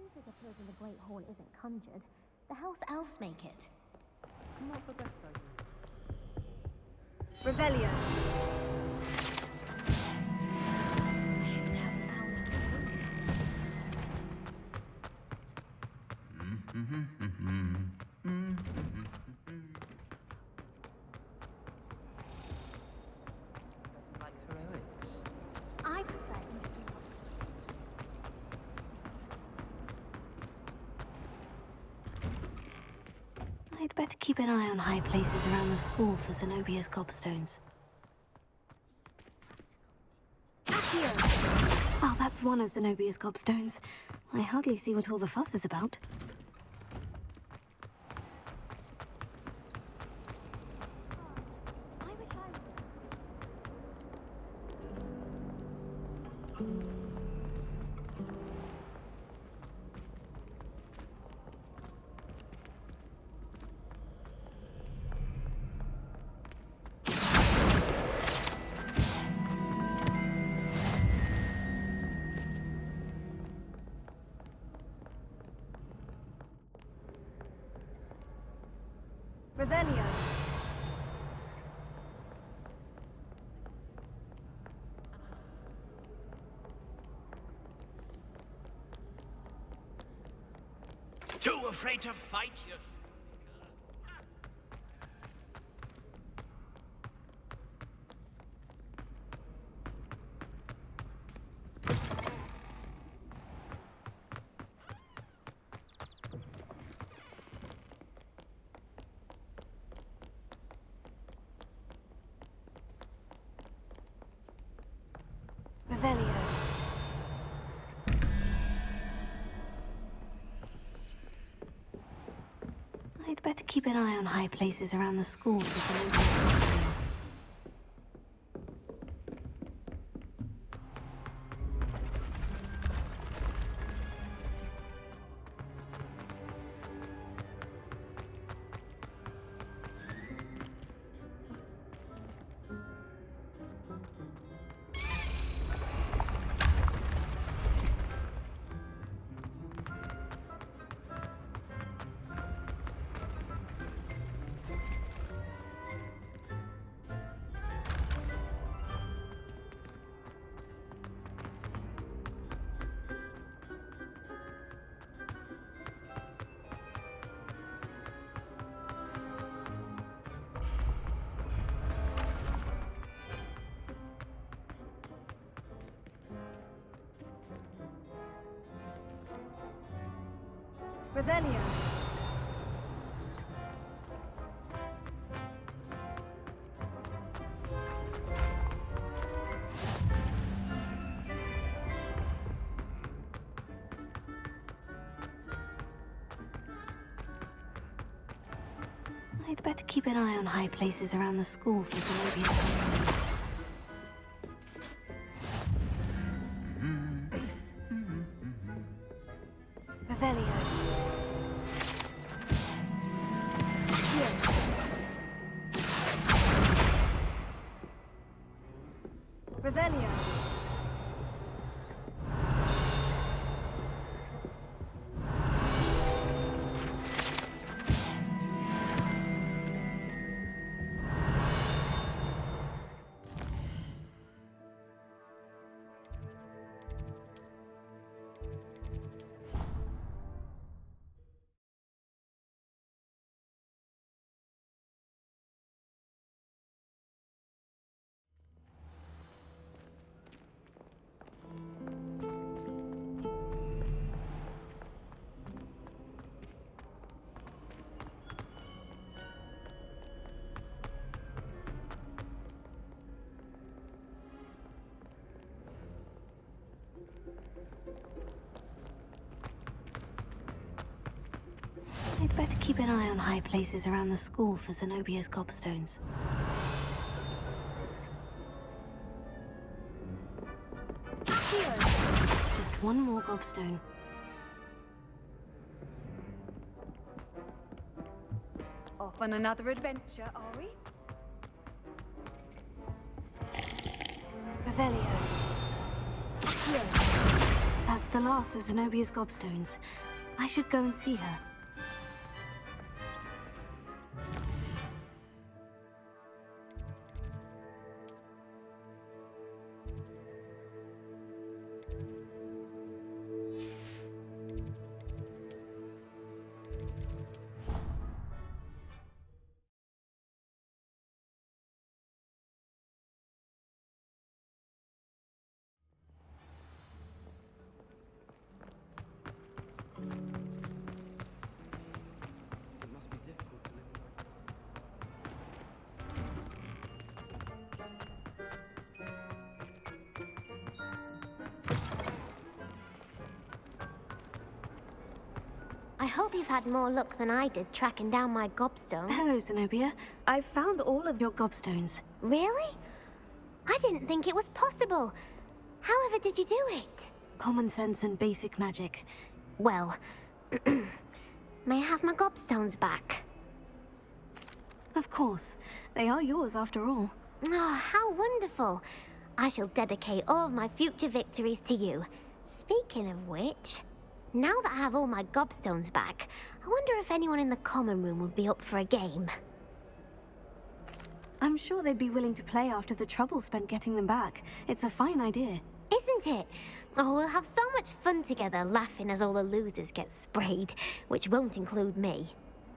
Music appears in the Great Hall isn't conjured. The house elves make it. Not the best idea. Revelio. Doesn't like heroics. I prefer easy ones. I'd better keep an eye on high places around the school for Zenobia's gobstones. Oh, that's one of Zenobia's gobstones. I hardly see what all the fuss is about. I wish I was. Revelio. Too afraid to fight, you... Revelio. I'd better keep an eye on high places around the school for Zenobia's gobstones. Revelio. I'd better keep an eye on high places around the school for Zenobia's gobstones. Revelio. Revelio. I'd better keep an eye on high places around the school for Zenobia's gobstones. Just one more gobstone. Off on another adventure, are we? Revelio. That's the last of Zenobia's gobstones. I should go and see her. It must be difficult to live I hope you've had more luck than I did tracking down my gobstone. Hello, Zenobia. I've found all of your gobstones. Really? I didn't think it was possible. However did you do it? Common sense and basic magic. Well, may I have my gobstones back? Of course. They are yours after all. Oh, how wonderful. I shall dedicate all of my future victories to you. Speaking of which, now that I have all my gobstones back, I wonder if anyone in the common room would be up for a game. I'm sure they'd be willing to play after the trouble spent getting them back. It's a fine idea. Isn't it? Oh, we'll have so much fun together, laughing as all the losers get sprayed, which won't include me.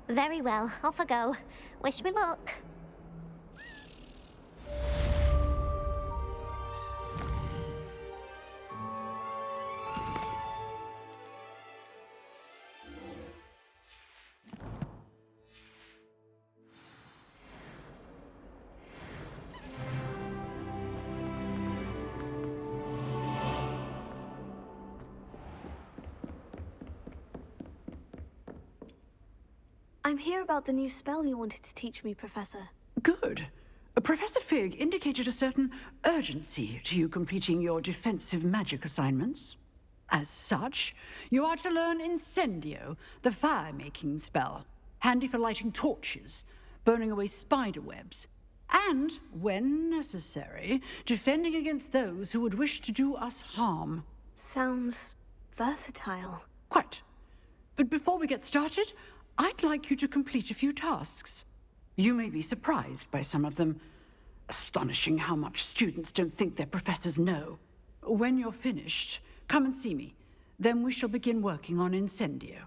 Very well, off I go. Wish me luck. I'm here about the new spell you wanted to teach me, Professor. Good. Professor Fig indicated a certain urgency to you completing your defensive magic assignments. As such, you are to learn Incendio, the fire-making spell, handy for lighting torches, burning away spider webs, and, when necessary, defending against those who would wish to do us harm. Sounds versatile. Quite. But before we get started, I'd like you to complete a few tasks. You may be surprised by some of them. Astonishing how much students don't think their professors know. When you're finished, come and see me. Then we shall begin working on Incendio.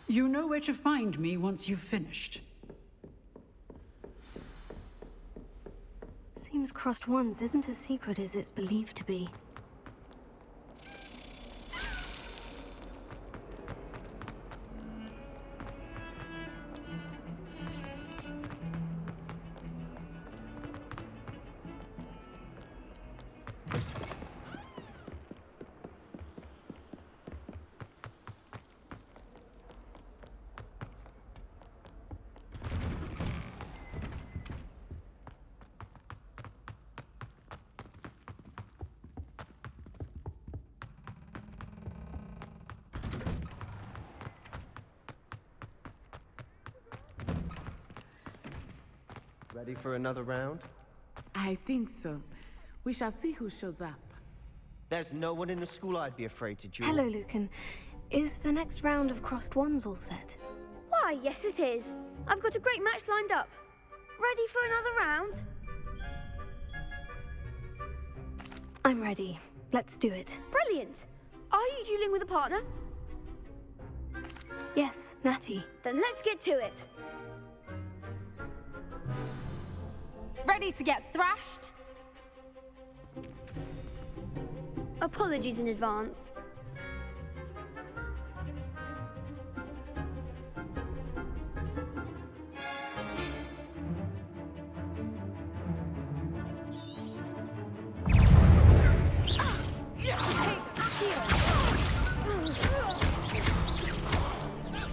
You know where to find me once you've finished. Seems crossed ones isn't as secret as it's believed to be. Ready for another round? I think so. We shall see who shows up. There's no one in the school I'd be afraid to duel. Hello, Lucan. Is the next round of crossed ones all set? Why, yes it is. I've got a great match lined up. Ready for another round? I'm ready. Let's do it. Brilliant. Are you dueling with a partner? Yes, Natty. Then let's get to it. Ready to get thrashed? Apologies in advance.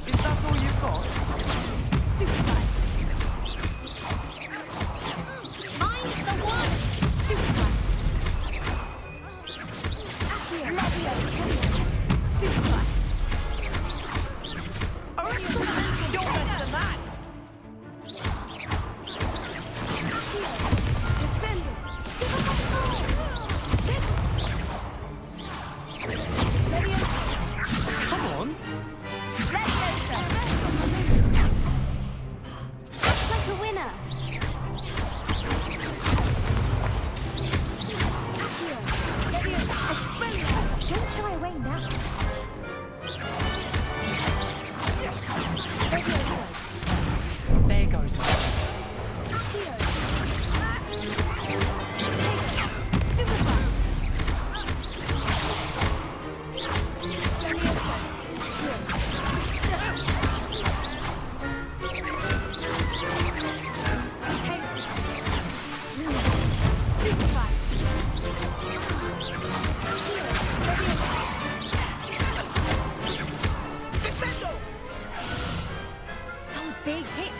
Is that all you've got? Stupid guy. I'm the one. Stupid guy. Leviosa.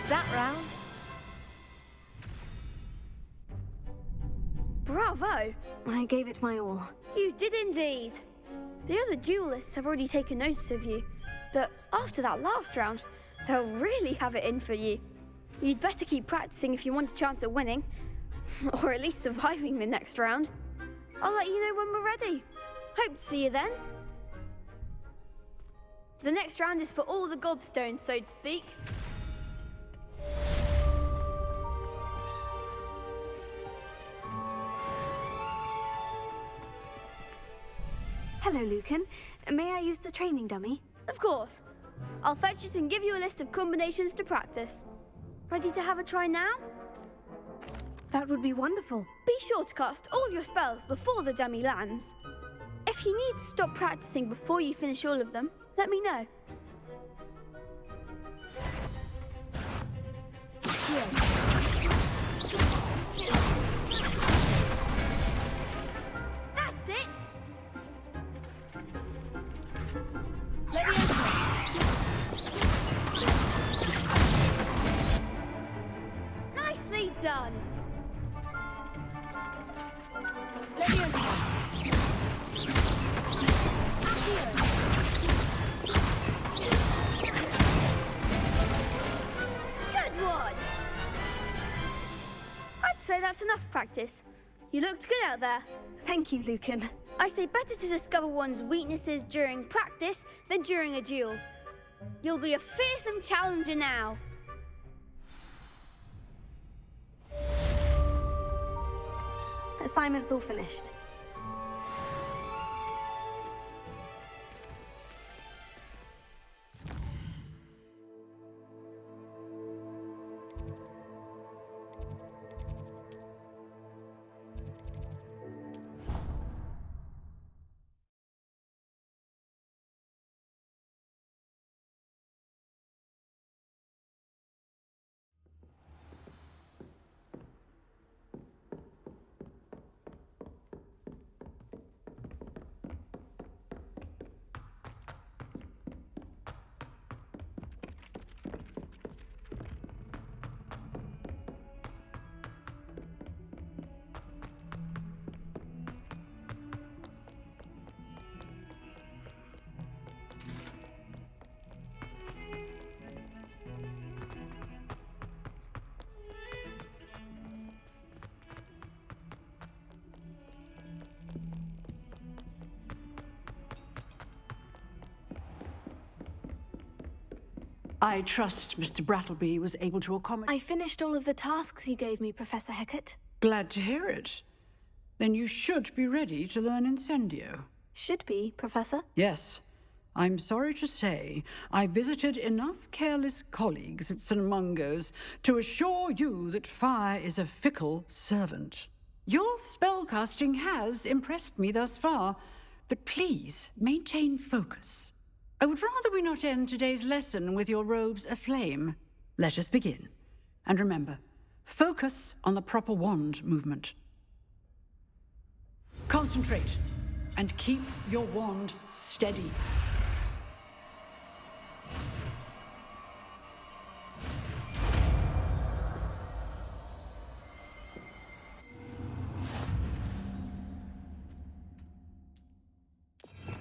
that round. Bravo! I gave it my all. You did indeed. The other duelists have already taken notice of you, but after that last round, they'll really have it in for you. You'd better keep practicing if you want a chance at winning, or at least surviving the next round. I'll let you know when we're ready. Hope to see you then. The next round is for all the gobstones, so to speak. Hello, Lucan. May I use the training dummy? Of course. I'll fetch it and give you a list of combinations to practice. Ready to have a try now? That would be wonderful. Be sure to cast all your spells before the dummy lands. If you need to stop practicing before you finish all of them, let me know. That's it! Nicely done! Good one! I'd say that's enough practice. You looked good out there. Thank you, Lucan. I say better to discover one's weaknesses during practice than during a duel. You'll be a fearsome challenger now. Assignment's all finished. I trust Mr. Brattleby was able to accommodate... I finished all of the tasks you gave me, Professor Hecat. Glad to hear it. Then you should be ready to learn Incendio. Should be, Professor. Yes. I'm sorry to say, I visited enough careless colleagues at St. Mungo's to assure you that fire is a fickle servant. Your spellcasting has impressed me thus far, but please maintain focus. I would rather we not end today's lesson with your robes aflame. Let us begin. And remember, focus on the proper wand movement. Concentrate and keep your wand steady.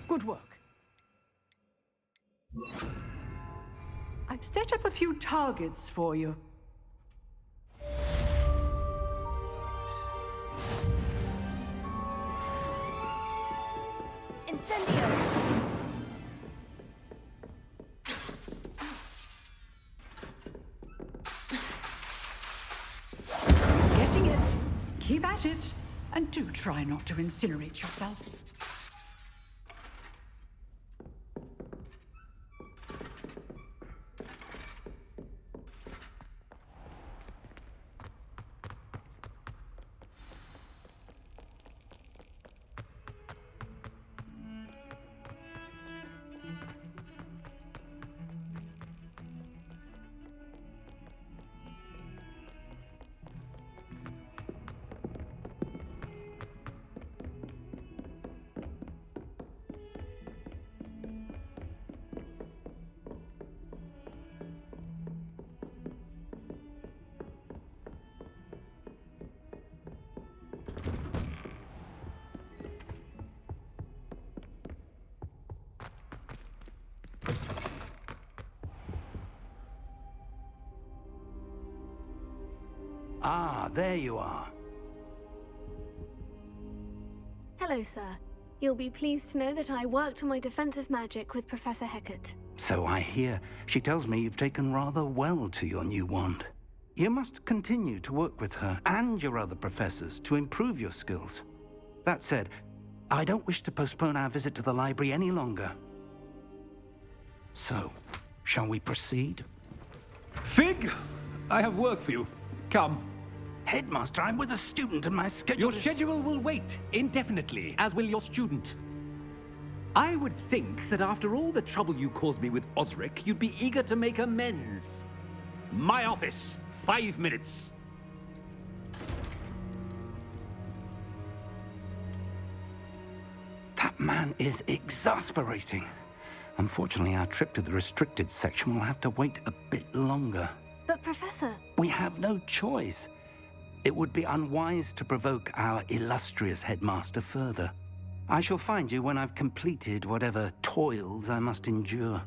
Good work. I've set up a few targets for you. Incendio! Getting it. Keep at it. And do try not to incinerate yourself. Ah, there you are. Hello, sir. You'll be pleased to know that I worked on my defensive magic with Professor Hecat. So I hear. She tells me you've taken rather well to your new wand. You must continue to work with her and your other professors to improve your skills. That said, I don't wish to postpone our visit to the library any longer. So, shall we proceed? Fig! I have work for you. Come. Headmaster, I'm with a student and my schedule Your is... schedule will wait indefinitely, as will your student. I would think that after all the trouble you caused me with Osric, you'd be eager to make amends. My office, 5 minutes. That man is exasperating. Unfortunately, our trip to the restricted section will have to wait a bit longer. But, Professor... We have no choice. It would be unwise to provoke our illustrious headmaster further. I shall find you when I've completed whatever toils I must endure.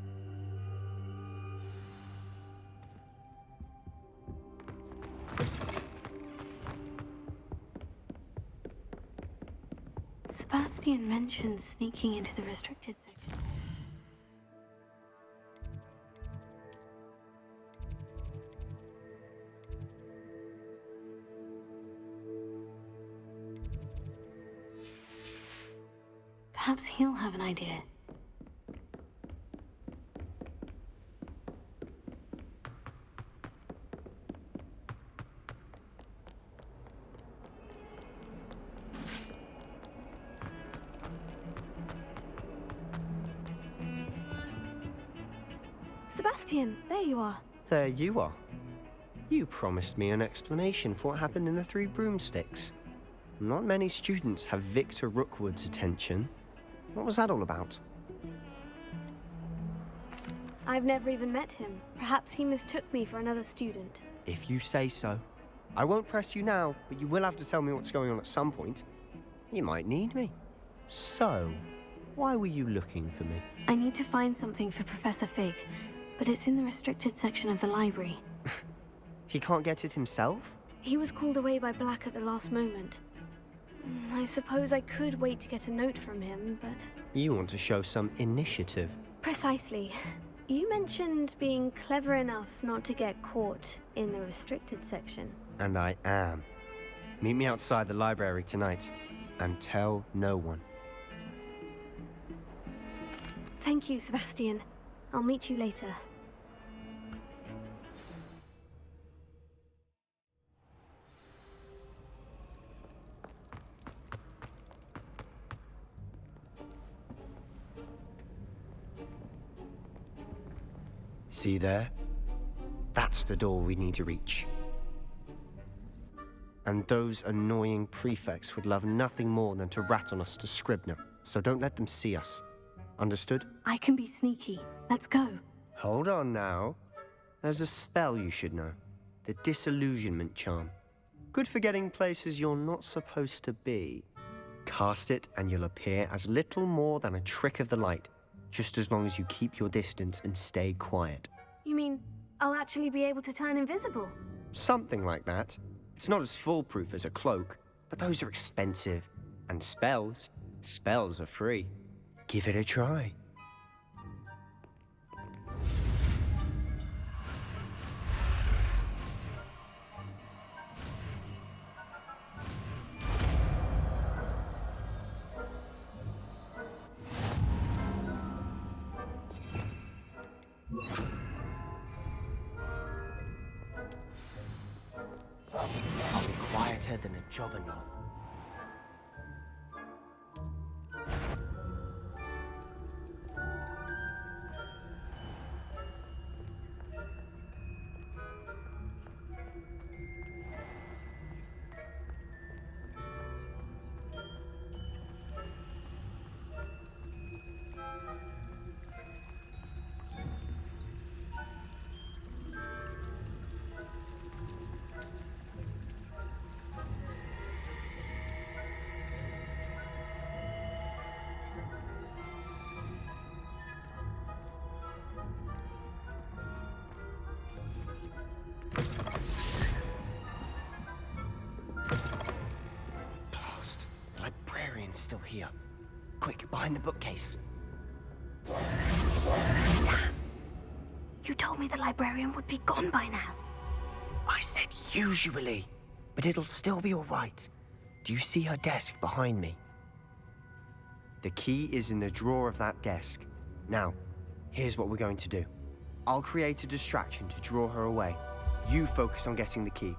Sebastian mentioned sneaking into the restricted section. Perhaps he'll have an idea. Sebastian, there you are. There you are. You promised me an explanation for what happened in the Three Broomsticks. Not many students have Victor Rookwood's attention. What was that all about? I've never even met him. Perhaps he mistook me for another student. If you say so. I won't press you now, but you will have to tell me what's going on at some point. You might need me. So, why were you looking for me? I need to find something for Professor Fig, but it's in the restricted section of the library. He can't get it himself? He was called away by Black at the last moment. I suppose I could wait to get a note from him, but... You want to show some initiative. Precisely. You mentioned being clever enough not to get caught in the restricted section. And I am. Meet me outside the library tonight, and tell no one. Thank you, Sebastian. I'll meet you later. See there? That's the door we need to reach. And those annoying prefects would love nothing more than to rat on us to Scribner, so don't let them see us. Understood? I can be sneaky. Let's go. Hold on now. There's a spell you should know. The Disillusionment Charm. Good for getting places you're not supposed to be. Cast it and you'll appear as little more than a trick of the light, just as long as you keep your distance and stay quiet. You mean I'll actually be able to turn invisible? Something like that. It's not as foolproof as a cloak, but those are expensive. And spells are free. Give it a try. I'll be quieter than a jobberknoll. here. Quick, behind the bookcase. You told me the librarian would be gone by now. I said usually, but it'll still be all right. Do you see her desk behind me? The key is in the drawer of that desk. Now, here's what we're going to do. I'll create a distraction to draw her away. You focus on getting the key.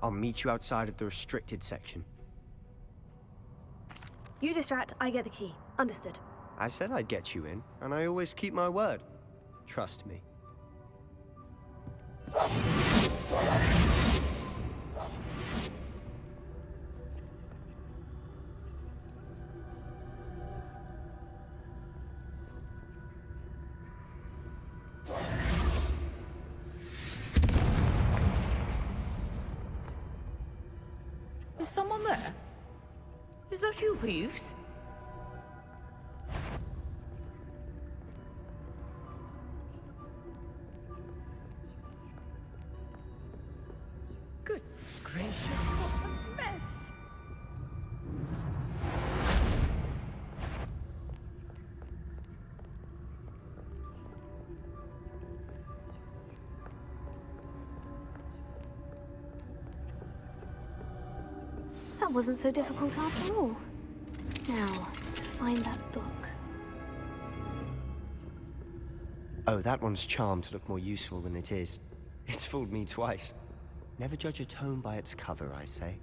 I'll meet you outside of the restricted section. You distract, I get the key. Understood. I said I'd get you in, and I always keep my word. Trust me. Is someone there? Is that you, Peeves? Goodness gracious, what a mess! That wasn't so difficult after all. Now, find that book. Oh, that one's charmed to look more useful than it is. It's fooled me twice. Never judge a tome by its cover, I say.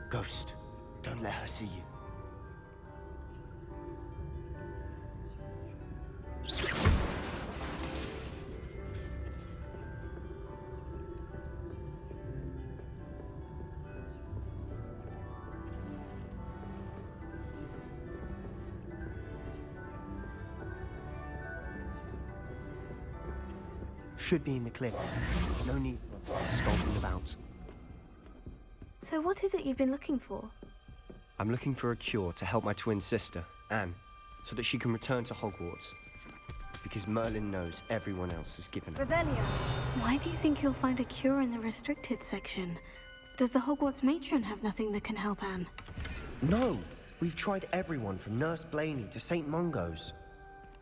Ghost, don't let her see you. Should be in the clip. No need for skulking about. So what is it you've been looking for? I'm looking for a cure to help my twin sister, Anne, so that she can return to Hogwarts. Because Merlin knows everyone else has given her. Revelio. Why do you think you'll find a cure in the restricted section? Does the Hogwarts matron have nothing that can help Anne? No! We've tried everyone from Nurse Blaney to St. Mungo's.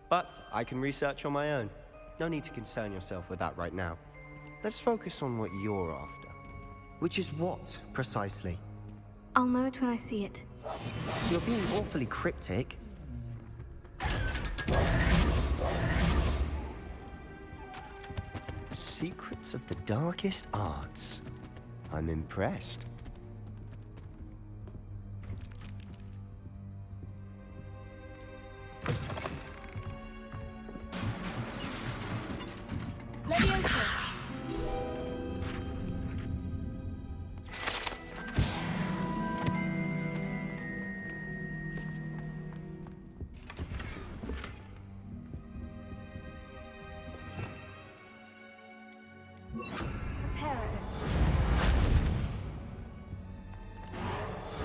But I can research on my own. No need to concern yourself with that right now. Let's focus on what you're after. Which is what, precisely? I'll know it when I see it. You're being awfully cryptic. Secrets of the darkest arts. I'm impressed.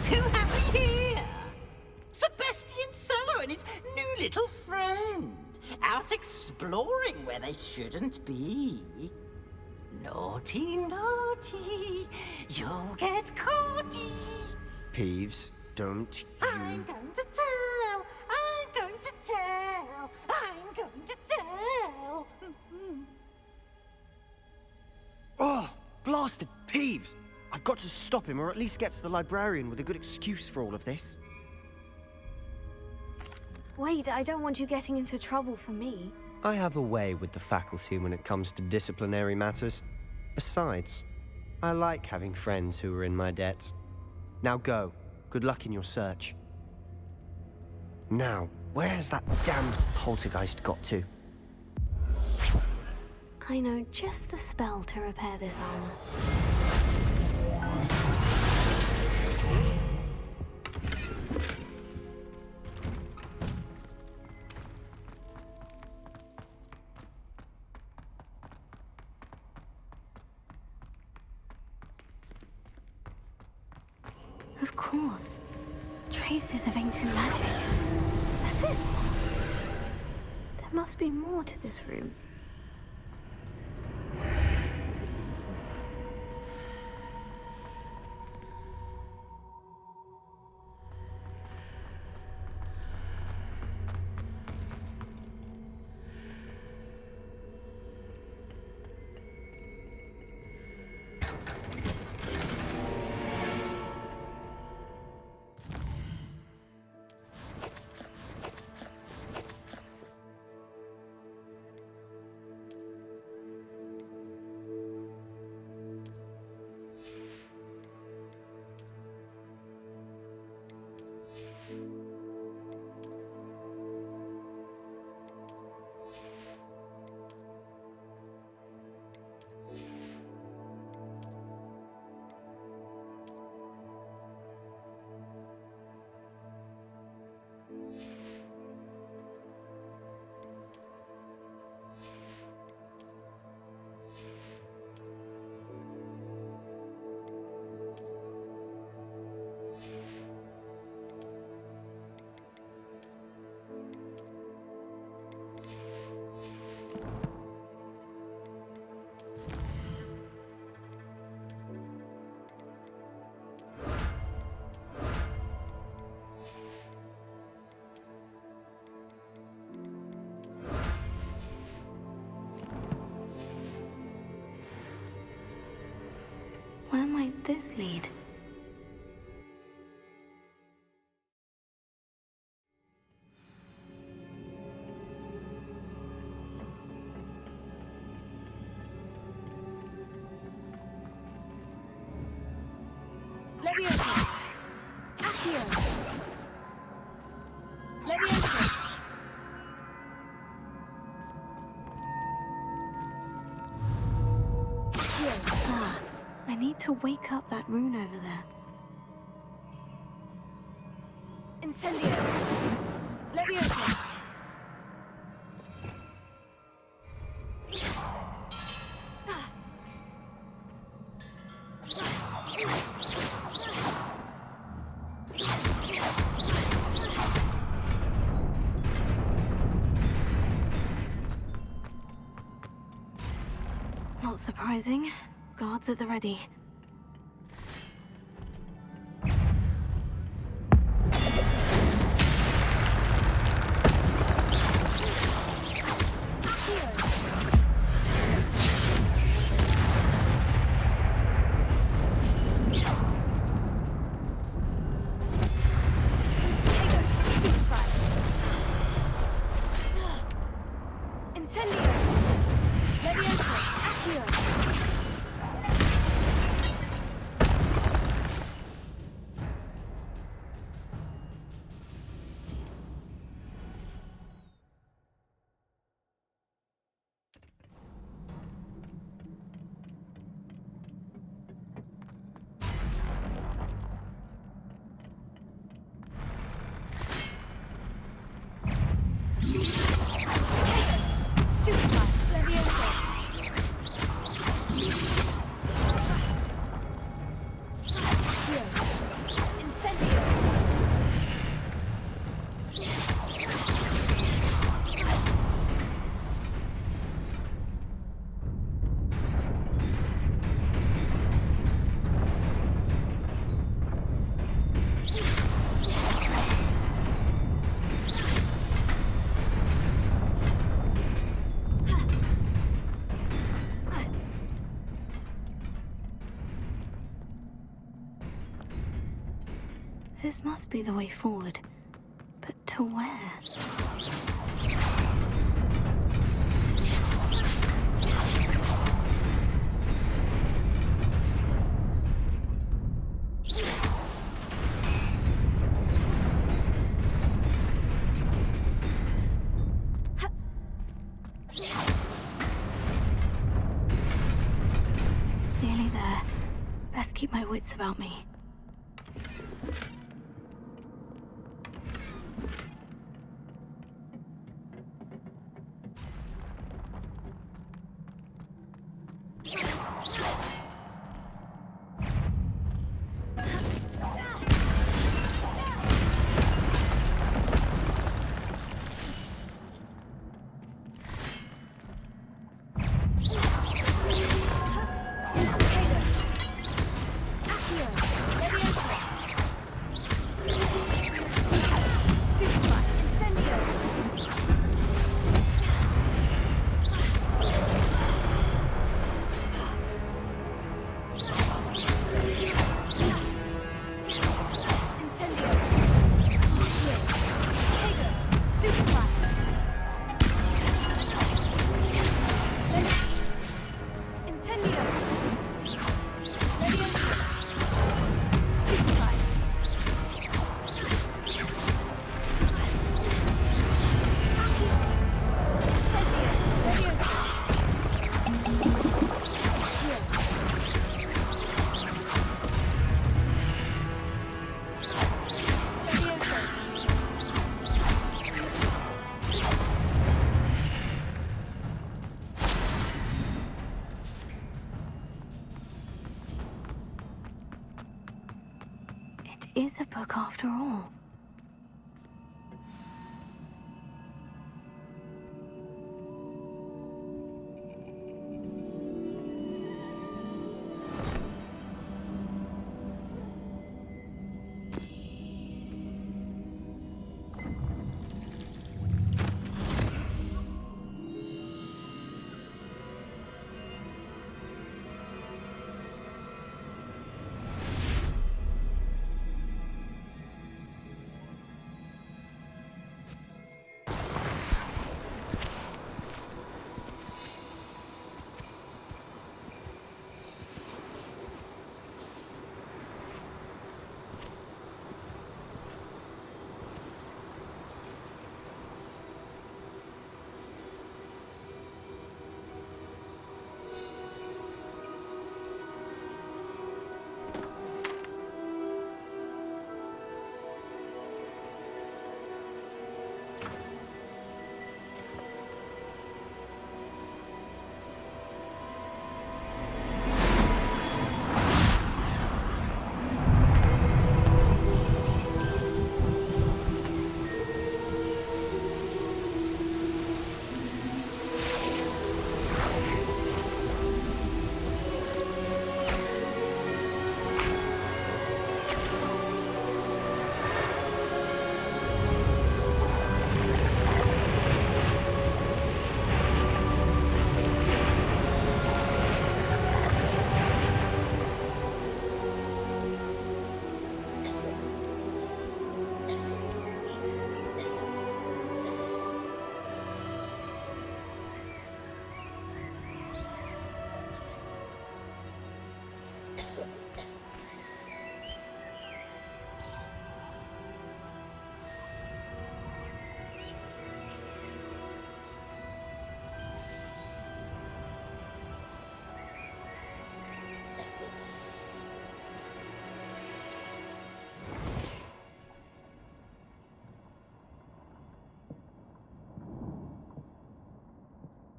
Who have we here? Sebastian Solo and his new little friend. Out exploring where they shouldn't be. Naughty, naughty. You'll get caughty. Peeves, don't you... I'm going to tell. I'm going to tell. I'm going to tell. Oh, blasted Peeves! I've got to stop him, or at least get to the librarian with a good excuse for all of this. Wait, I don't want you getting into trouble for me. I have a way with the faculty when it comes to disciplinary matters. Besides, I like having friends who are in my debt. Now go. Good luck in your search. Now, where has that damned poltergeist got to? I know just the spell to repair this armor. Of course. Traces of ancient magic. That's it. There must be more to this room. this lead? Leviosa! Accio! Leviosa! Ah, I need to wake up that rune over there. Incendio! Leviosa! Not surprising. Guards at the ready. Incendio! Leviosa! Accio! Stupefy! Leviosa! Accio! Incendio! This must be the way forward. But to where? Nearly there. Best keep my wits about me. Is a book after all.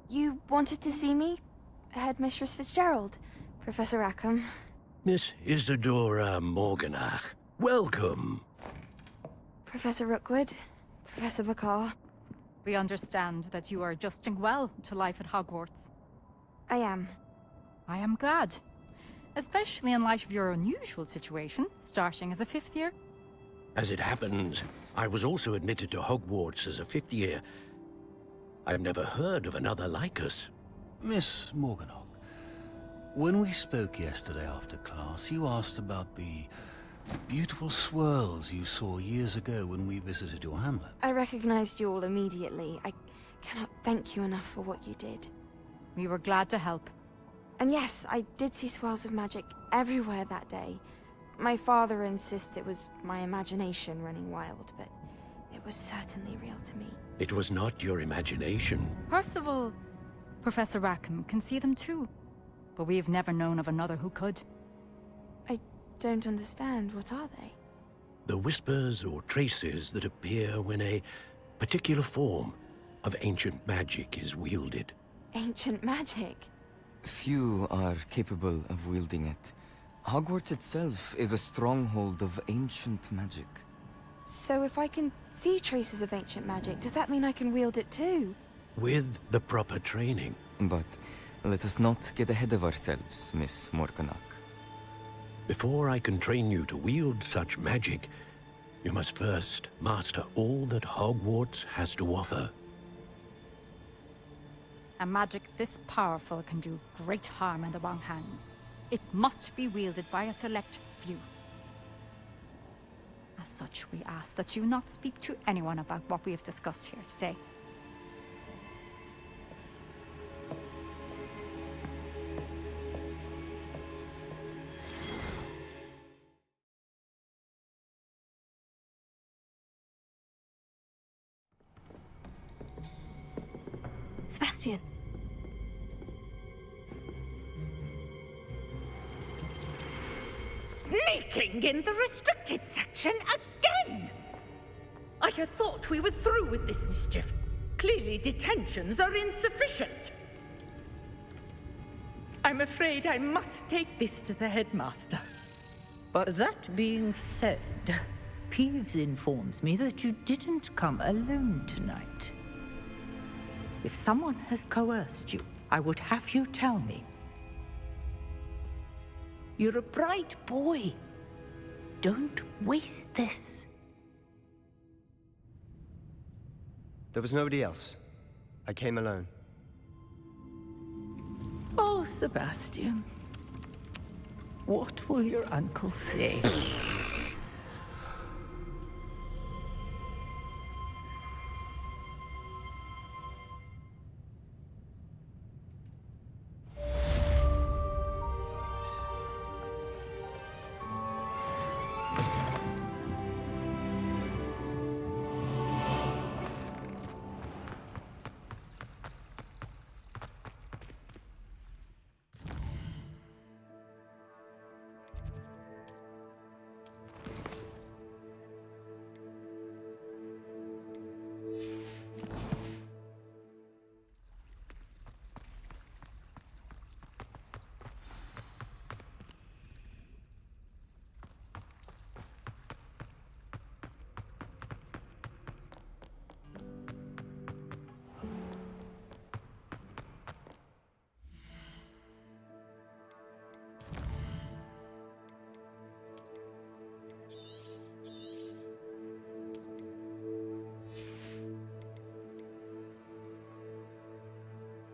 You wanted to see me? Headmistress Fitzgerald, Professor Rackham. Miss Isadora Morganach, welcome. Professor Rookwood, Professor Bakar. We understand that you are adjusting well to life at Hogwarts. I am. I am glad. Especially in light of your unusual situation, starting as a 5th year. As it happens, I was also admitted to Hogwarts as a 5th year. I've never heard of another like us. Miss Morganach, when we spoke yesterday after class, you asked about the beautiful swirls you saw years ago when we visited your hamlet. I recognized you all immediately. I cannot thank you enough for what you did. We were glad to help. And yes, I did see swirls of magic everywhere that day. My father insists it was my imagination running wild, but it was certainly real to me. It was not your imagination. Percival, Professor Rackham can see them too. But we've never known of another who could. I don't understand. What are they? The whispers or traces that appear when a particular form of ancient magic is wielded. Ancient magic? Few are capable of wielding it. Hogwarts itself is a stronghold of ancient magic. So if I can see traces of ancient magic, does that mean I can wield it too? With the proper training. But let us not get ahead of ourselves, Miss Morganach. Before I can train you to wield such magic, you must first master all that Hogwarts has to offer. A magic this powerful can do great harm in the wrong hands. It must be wielded by a select few. As such, we ask that you not speak to anyone about what we have discussed here today. Sebastian! Sneaking in the restricted section again! I had thought we were through with this mischief. Clearly detentions are insufficient. I'm afraid I must take this to the headmaster. But that being said, Peeves informs me that you didn't come alone tonight. If someone has coerced you, I would have you tell me. You're a bright boy. Don't waste this. There was nobody else. I came alone. Oh, Sebastian. What will your uncle say?